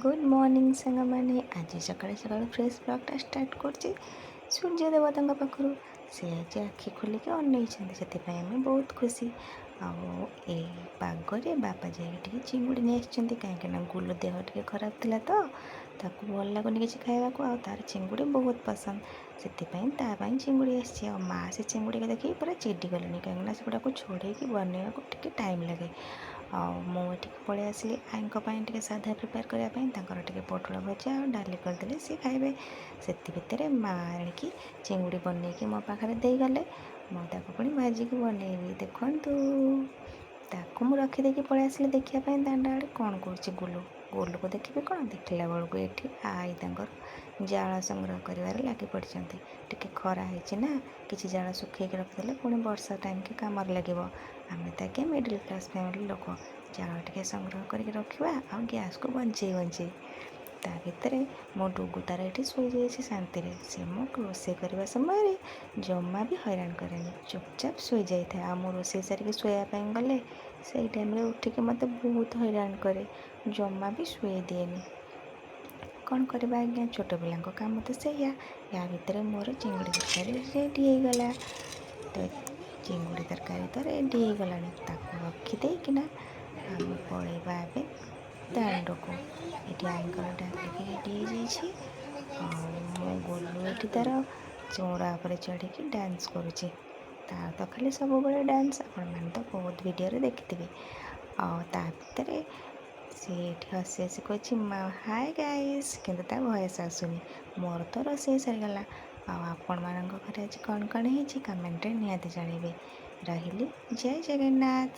Good morning सांग मैंने आज सकाଳେ सकाଳେ फ्रेश ब्लॉगटा स्टार्ट करछि सूर्य देवता पाखु सी आज आखि खोलिक अनईछन्ति से आम बहुत खुशी आगरे बापा जाइए चिंगुड़ी नहीं आसछन्ति कहीं गुलु देह टे खराब थिला तो ताकू भल लगुनि किसी खाइबा तार चिंगुड़ी बहुत पसंद से चिंगुड़ी आसी माँ से चिंगुड़ी को देखिए पूरा चिड़ी गले कहीं से गुड़ाक छोड़े बनवा टे टाइम लगे मुझे पलि आसली आई साधा प्रिपेयर करने पोटल भजा और डाली करदे सी खाइबे से माँ आणिकी चिंगुड़ी बनईकी मो पाखे देगले मुझे पुणी भाजिकी बनईबी देखु ताकू मु रखीदे पलि आसली देखापी दांडा आड़े कौन कर गुलु गुलु को देखिए कौन देखला बेलू ये आई जाल संग्रह कर लगी पड़ते टे खरा ना कि जाल सुखे रखिदे पुणी वर्षा टाइम के कम लगे आम तो आगे मिडिल क्लास फैमिली लोक जाल टे संग्रह करके रखा आ गैस को बंचे बंचे ता भितर मो डुगु तार ये शोई जाइए शांति सी मो रोसे करने समय जमा भी हैरान कैनि चुपचाप शोई जाए आ मो रोसे सारिक शोयापाई गले से टाइम उठिक मत बहुत हैरान करे जमा भी शुए दिएनि कौन करवा आज्ञा छोट पिला काम तो सैया या भितर मोर चिंगुड़ी तरकारी रेडी हो गला तो चिंगुड़ी तरकारी तो रेडी हो गला रखीदेकिना आम पलैबा ए दांड को ये आईकर डालिक रेडी हो गोलू ये तार चौड़ा पर चढ़ी डांस करुच्ची तार तो खाली सब बड़े डांस आपण तो बहुत वीडियो देखिथे ता भितर सी हसी हसी कही हाय गाइस किंतु ता वयस आसुनी मोर तो रोसे सरीगला आपण मान घर आज कौन कौन है कमेंट निहाती जानवे रही जय जगन्नाथ।